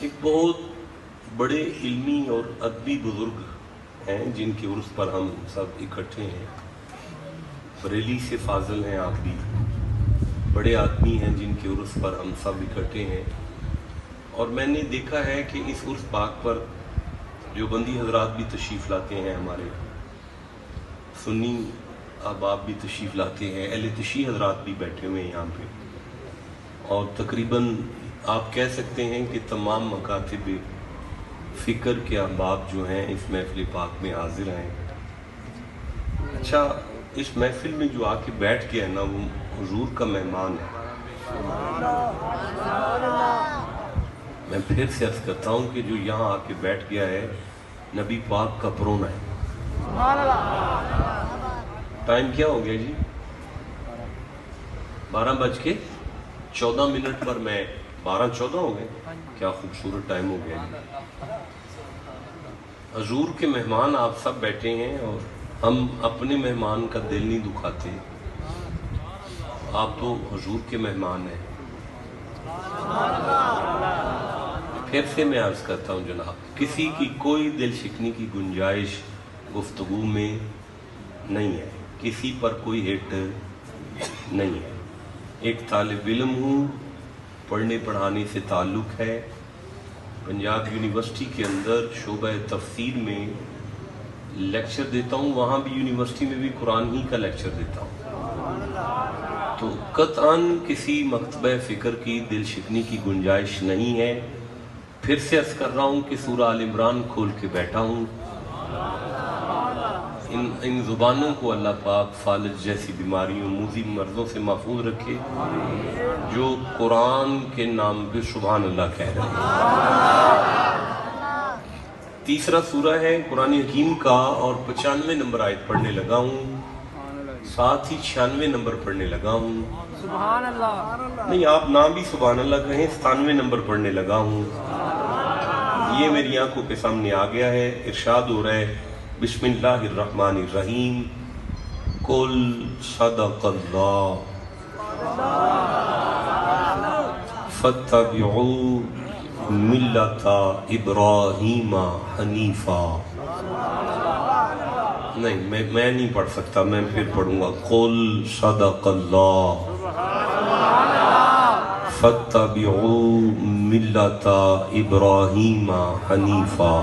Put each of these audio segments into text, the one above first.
ایک بہت بڑے علمی اور ادبی بزرگ ہیں جن کے عرس پر ہم سب اکٹھے ہیں. بریلی سے فاضل ہیں آپ بھی. بڑے آدمی ہیں جن کے عرس پر ہم سب اکٹھے ہیں. اور میں نے دیکھا ہے کہ اس عرس پاک پر جو بندی حضرات بھی تشریف لاتے ہیں، ہمارے سنی احباب بھی تشریف لاتے ہیں، اہل تشیع حضرات بھی بیٹھے ہوئے ہیں یہاں پہ. اور تقریباً آپ کہہ سکتے ہیں کہ تمام مکاتب فکر کے احباب جو ہیں اس محفل پاک میں حاضر ہیں. اچھا، اس محفل میں جو آ کے بیٹھ گیا ہے نا، وہ حضور کا مہمان ہے. میں پھر سے عرض کرتا ہوں کہ جو یہاں آ کے بیٹھ گیا ہے نبی پاک کا پرونا ہے. ٹائم کیا ہو گیا جی؟ 12:14 پر میں 12:14 ہو گئے. کیا خوبصورت ٹائم ہو گیا جی. حضور کے مہمان آپ سب بیٹھے ہیں اور ہم اپنے مہمان کا دل نہیں دکھاتے. آپ تو حضور کے مہمان ہیں. پھر سے میں عرض کرتا ہوں جناب، کسی کی کوئی دل شکنی کی گنجائش گفتگو میں نہیں ہے، کسی پر کوئی ہٹ نہیں ہے. ایک طالب علم ہوں، پڑھنے پڑھانے سے تعلق ہے. پنجاب یونیورسٹی کے اندر شعبہ تفسیر میں لیکچر دیتا ہوں. وہاں بھی یونیورسٹی میں بھی قرآن ہی کا لیکچر دیتا ہوں. تو قطعاً کسی مکتبہ فکر کی دل شکنی کی گنجائش نہیں ہے. پھر سے عرض کر رہا ہوں کہ سورہ آل عمران کھول کے بیٹھا ہوں. ان زبانوں کو اللہ پاک فالج جیسی بیماریوں، موذی مرضوں سے محفوظ رکھے جو قرآن کے نام پہ سبحان اللہ کہہ رہے ہیں. تیسرا سورہ ہے قرآن حکیم کا اور 95 نمبر آیت پڑھنے لگا ہوں. ساتھ ہی 96 نمبر پڑھنے لگا ہوں. سبحان اللہ. نہیں، آپ نام بھی سبحان اللہ کہیں. 97 نمبر پڑھنے لگا ہوں. یہ میری آنکھوں کے سامنے آ گیا ہے. ارشاد ہو رہا ہے بسم اللہ الرحمن الرحیم قل صدق اللہ فاتبعوا ملت ابراہیم حنیفا. نہیں، میں نہیں پڑھ سکتا، میں پھر پڑھوں گا. قل صدق اللہ فاتبعوا ملت ابراہیم حنیفا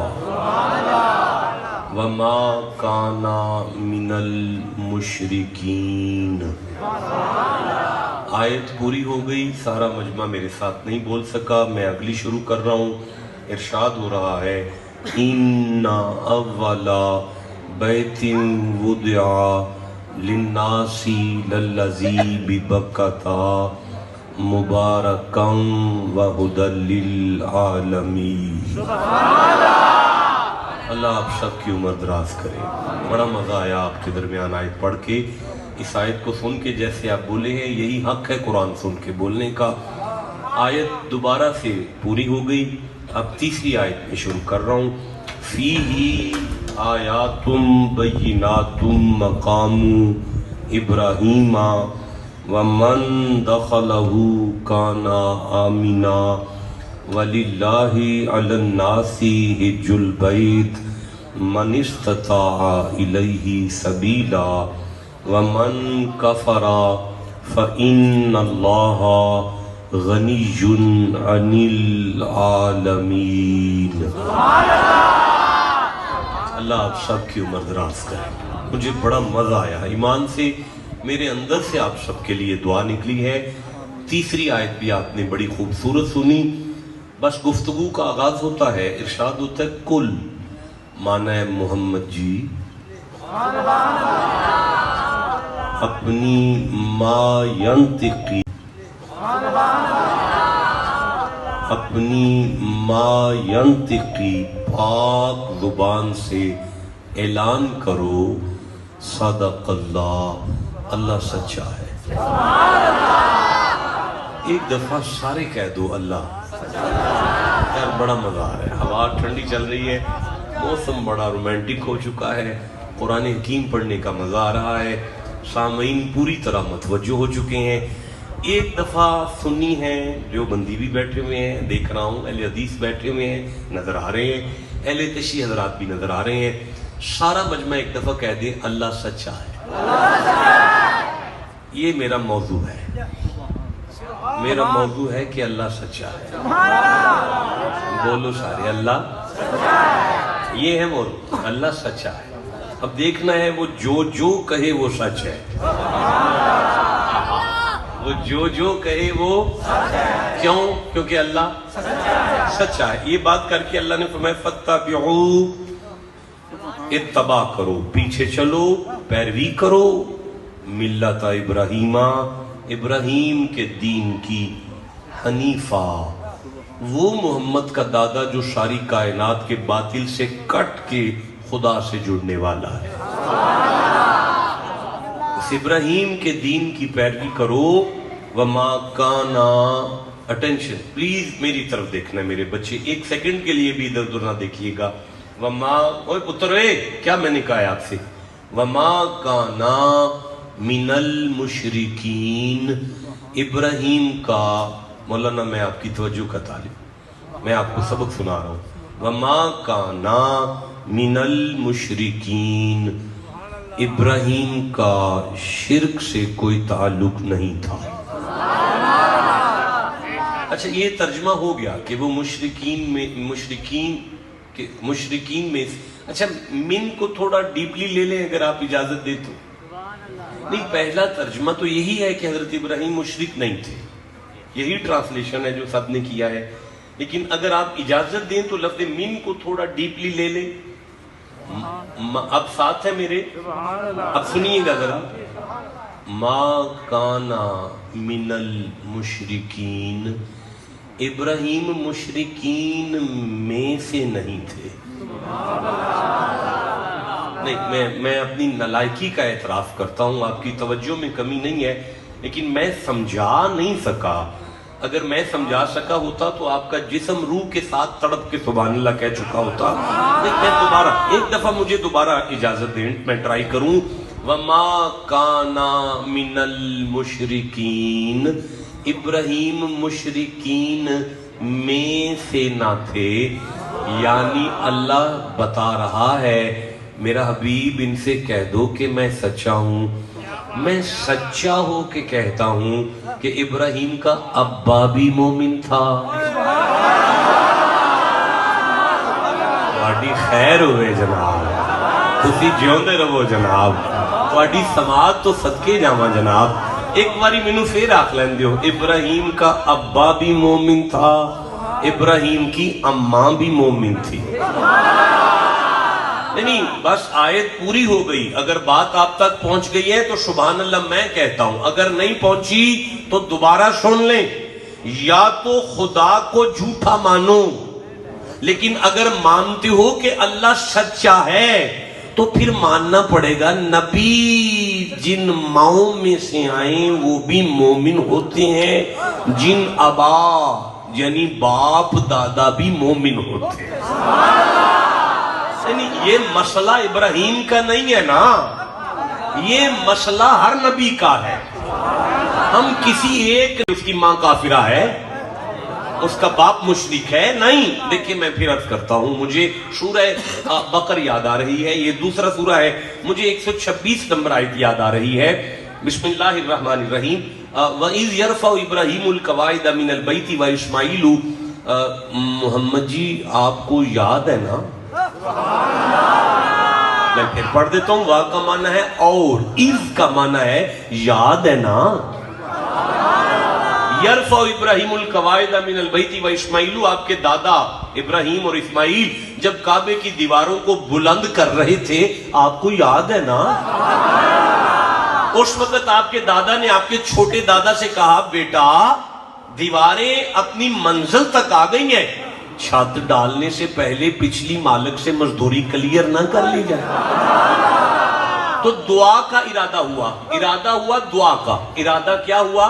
وما کان من المشرکین. آیت پوری ہو گئی. سارا مجمع میرے ساتھ نہیں بول سکا. میں اگلی شروع کر رہا ہوں. ارشاد ہو رہا ہے ان اول بیت وضع للناس للذی ببکۃ مبارکا وہدی للعالمین. اللہ آپ سب کی عمر دراز کرے. بڑا مزہ آیا آپ کے درمیان آیت پڑھ کے. اس آیت کو سن کے جیسے آپ بولے ہیں، یہی حق ہے قرآن سن کے بولنے کا. آیت دوبارہ سے پوری ہو گئی. اب تیسری آیت میں شروع کر رہا ہوں. فیہ آیات بینات مقام ابراہیم ومن دخلہ کان آمنا وَلِلَّهِ عَلَى النَّاسِ حِجُّ الْبَيْتِ مَنِ اسْتَطَاعَ إِلَيْهِ سَبِيلًا وَمَنْ كَفَرَ فَإِنَّ اللَّهَ غَنِيٌّ عَنِ الْعَالَمِينَ. اللہ آپ سب کی عمر دراز کرے. مجھے بڑا مزہ آیا. ایمان سے میرے اندر سے آپ سب کے لیے دعا نکلی ہے. تیسری آیت بھی آپ نے بڑی خوبصورت سنی. بس گفتگو کا آغاز ہوتا ہے. ارشاد ہوتا ہے کل، معنی ہے محمد جی اپنی ما ینطقی، اپنی ما ینطقی پاک زبان سے اعلان کرو صدق اللہ، اللہ سچا ہے. ایک دفعہ سارے کہہ دو اللہ. یار بڑا مزہ آ رہا ہے. ہوا ٹھنڈی چل رہی ہے، موسم بڑا رومانٹک ہو چکا ہے. قرآن حکیم پڑھنے کا مزہ آ رہا ہے. سامعین پوری طرح متوجہ ہو چکے ہیں. ایک دفعہ سنی ہیں، جو بندی بھی بیٹھے ہوئے ہیں دیکھ رہا ہوں، اہل حدیث بیٹھے ہوئے ہیں نظر آ رہے ہیں، اہل تشیع حضرات بھی نظر آ رہے ہیں، سارا مجمع ایک دفعہ کہہ دے اللہ سچا ہے۔ یہ میرا موضوع ہے، میرا موضوع ہے کہ اللہ سچا ہے۔ بولو سارے اللہ، یہ ہے موضوع، اللہ سچا ہے۔ اب دیکھنا ہے وہ جو کہے وہ سچ ہے، وہ جو کہے وہ کیوں؟ کیونکہ اللہ سچا ہے۔ یہ بات کر کے اللہ نے فرمایا فَاتَّبِعُوا، اتباع کرو، پیچھے چلو، پیروی کرو، ملت ابراہیمہ، ابراہیم کے دین کی، حنیفہ، وہ محمد کا دادا جو ساری کائنات کے باطل سے کٹ کے خدا سے جڑنے والا ہے۔ اس ابراہیم کے دین کی پیروی کرو۔ وما کانا، اٹینشن پلیز میری طرف دیکھنا ہے میرے بچے، ایک سیکنڈ کے لیے بھی ادھر ادھر نہ دیکھیے گا۔ وما، اوے پتر کیا میں نے کہا ہے آپ سے؟ وما کانا من المشرکین، ابراہیم کا، مولانا میں آپ کی توجہ کا طالب، میں آپ کو سبق سنا رہا ہوں۔ وما کانا من المشرکین، ابراہیم کا شرک سے کوئی تعلق نہیں تھا۔ اچھا یہ ترجمہ ہو گیا کہ وہ مشرکین میں، اچھا من کو تھوڑا ڈیپلی لے لیں اگر آپ اجازت دیں تو۔ نہیں، پہلا ترجمہ تو یہی ہے کہ حضرت ابراہیم مشرک نہیں تھے، یہی ٹرانسلیشن ہے جو سب نے کیا ہے، لیکن اگر آپ اجازت دیں تو لفظ من کو تھوڑا ڈیپلی لے لیں۔ اب ساتھ ہے میرے، اب سنیے گا ذرا۔ ما کانا من المشرکین، ابراہیم مشرکین میں سے نہیں تھے۔ نہیں، میں اپنی نالائکی کا اعتراف کرتا ہوں، آپ کی توجہ میں کمی نہیں ہے، لیکن میں سمجھا نہیں سکا۔ اگر میں سمجھا سکا ہوتا تو آپ کا جسم روح کے ساتھ تڑپ کے سبحان اللہ کہہ چکا ہوتا۔ میں دوبارہ ایک دفعہ مجھے دوبارہ اجازت دیں، میں ٹرائی کروں۔ وما کانا من المشرکین، ابراہیم مشرکین میں سے نہ تھے، یعنی اللہ بتا رہا ہے میرا حبیب ان سے کہہ دو کہ میں سچا ہوں، میں سچا ہو کے کہتا ہوں کہ ابراہیم کا ابا بھی مومن تھا۔ تھوڑی خیر ہوئے جناب، تسی جیوندے رہو جناب، تھوڑی سماعت تو صدقے جاواں جناب۔ ایک باری مینوں پھر آکھ لین دیو، ابراہیم کا ابا بھی مومن تھا، ابراہیم کی اماں بھی مومن تھی۔ نہیں بس آیت پوری ہو گئی، اگر بات آپ تک پہنچ گئی ہے تو سبحان اللہ میں کہتا ہوں، اگر نہیں پہنچی تو دوبارہ سن لیں۔ یا تو خدا کو جھوٹا مانو، لیکن اگر مانتے ہو کہ اللہ سچا ہے تو پھر ماننا پڑے گا نبی جن ماؤں میں سے آئیں وہ بھی مومن ہوتے ہیں، جن ابا یعنی باپ دادا بھی مومن ہوتے ہیں۔ یعنی یہ مسئلہ ابراہیم کا نہیں ہے نا، یہ مسئلہ ہر نبی کا ہے۔ ہم کسی ایک، اس کی ماں کافرہ ہے، اس کا باپ مشرک ہے، نہیں۔ دیکھیں میں پھر عرض کرتا ہوں، مجھے سورہ بقر یاد آ رہی ہے، یہ دوسرا سورہ ہے، مجھے 126 نمبر آیت یاد آ رہی ہے۔ بسم اللہ الرحمن الرحیم۔ وَإِذْ يَرْفَعُ إِبْرَاهِيمُ الْقَوَاعِدَ مِنَ الْبَيْتِ وَإِسْمَاعِيلُ، محمد جی آپ کو یاد ہے نا؟ میں پھر پڑھ دیتا ہوں۔ وا کا معنی ہے اور، از کا معنی ہے یاد ہے نا۔ یرفع ابراہیم القواعد من البیت و اسماعیل، آپ کے دادا ابراہیم اور اسماعیل جب کعبے کی دیواروں کو بلند کر رہے تھے، آپ کو یاد ہے نا؟ اس وقت آپ کے دادا نے آپ کے چھوٹے دادا سے کہا بیٹا دیواریں اپنی منزل تک آ گئی ہیں، چھت ڈالنے سے پہلے پچھلی مالک سے مزدوری کلیئر نہ کر لی جائے۔ تو دعا کا ارادہ ہوا دعا کا ارادہ کیا ہوا؟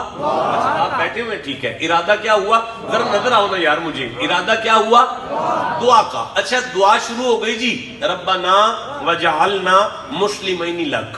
آپ بیٹھے ہوئے ٹھیک ہے، ارادہ کیا ہوا؟ ذرا نظر آؤ نا یار مجھے، ارادہ کیا ہوا؟ دعا کا۔ اچھا دعا شروع ہو گئی جی، ربنا وجعلنا مسلمین لک،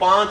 5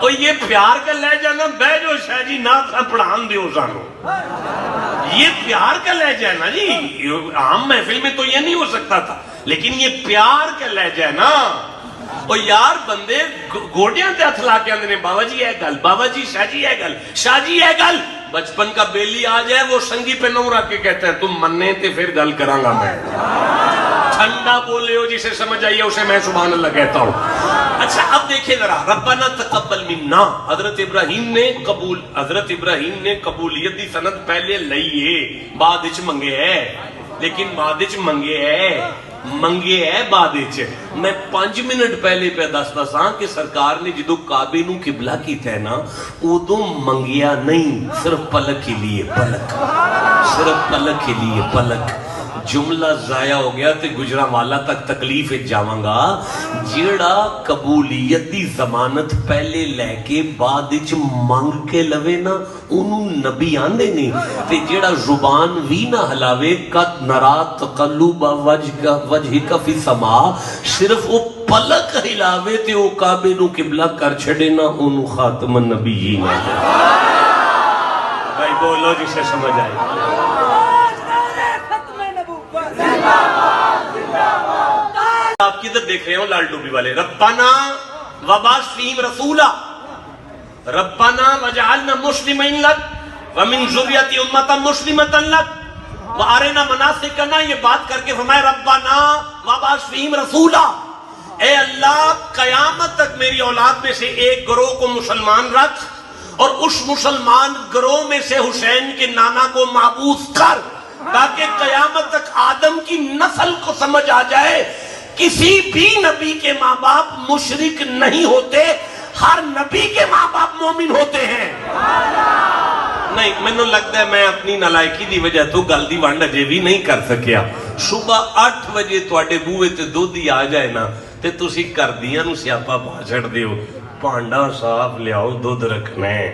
اور یہ پیار کا لہجہ نا بہ جو شاہ جی نہ پڑھان دیو سانو، یہ پیار کا لہجہ ہے نا جی، عام محفل میں تو یہ نہیں ہو سکتا تھا، لیکن یہ پیار کا لہجہ ہے نا۔ اور یار بندے گوڑیاں تے ہتھ لا کے آندے نے بابا جی ہے گل، بابا جی شاہ جی ہے گل، شاہ جی ہے گل۔ بچپن کا بیلی آ جائے وہ سنگی پہ نو رکھ کے کہتا ہے تم مننے تے پھر گل کروں گا میں، ٹھنڈا بولے ہو جسے سمجھ آئیے اسے میں سبحان اللہ کہتا ہوں۔ اچھا اب دیکھیں ذرا، ربنا تقبل منا، حضرت ابراہیم نے قبولیت دی سند پہلے لئیے، بعد وچ منگے ہے، لیکن بعد وچ منگے ہے بعد وچ۔ میں 5 منٹ پہلے پہ دستا سا کہ سرکار نے جدو کعبے نو قبلہ کیتا ہے نا ادو منگیا نہیں، صرف پلک کے لیے، پلک، صرف پلک کے لیے، پلک۔ جملہ ضائع ہو گیا تے گجرانوالا تک تکلیف جاواں گا، جیڑا قبولیت دی ضمانت پہلے لے کے بعد وچ منگ کے لوے نا انہوں نبی آندے نہیں، تے جیڑا زبان وی نہ ہلاوے قد نرا تقلب وجہک فی السماء، صرف وہ پلک ہلاوے تے وہ کعبے نو قبلہ کر چھڑے نا انہوں خاتم النبیین۔ بھائی بولو جسے سمجھ آئے۔ آپ کدھر دیکھ رہے ہو لال ٹوپی والے؟ ربنا وبعث فیہم رسولا، ربنا وجعلنا مسلمین لک ومن ذریتی امتا مسلمتا لک وارنا مناسکنا، یہ بات کر کے فرمایا ربنا وبعث فیہم رسولا، اے اللہ قیامت تک میری اولاد میں سے ایک گروہ کو مسلمان رکھ اور اس مسلمان گروہ میں سے حسین کے نانا کو معبوس کر، تاکہ قیامت تک آدم کی نسل کو سمجھ آ جائے کسی بھی نبی کے ماں باپ مشرک نہیں ہوتے، ہر نبی کے ماں باپ مومن ہوتے ہیں۔ نہیں مینوں لگتا ہے میں اپنی نالائکی دی وجہ تو گل دی ونڈ اجے بھی نہیں کر سکیا۔ صبح 8 بجے تواڈے بوئے تے دودھ ہی آ جائے نا تے تسی کردیاں نو سیاپا پا چھڑ دیو، پانڈا صاف لیاؤ دودھ رکھنا ہے،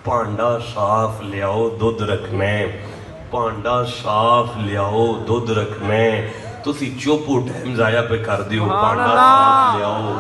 پانڈا صاف لیاؤ دودھ رکھنا ہے، پانڈا صاف لیاؤ دودھ رکھنا ہے، تسی چوپو ٹائم ضائع پہ کر دیو، پانڈا صاف لیاؤ